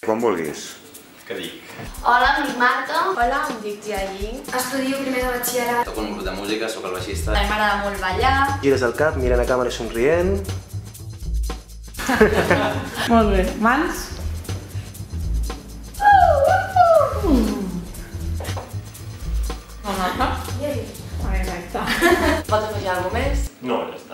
Quan vulguis. Què dic? Hola, em dic Marta. Hola, em dic Jiaying. Estudio primer de batxillerat. Toco en un grup de música, sóc el baixista. A mi m'agrada molt ballar. Gires el cap, mirant a càmera somrient. Molt bé. Mans? Exacte. Pots afegir alguna cosa més? No, ja està.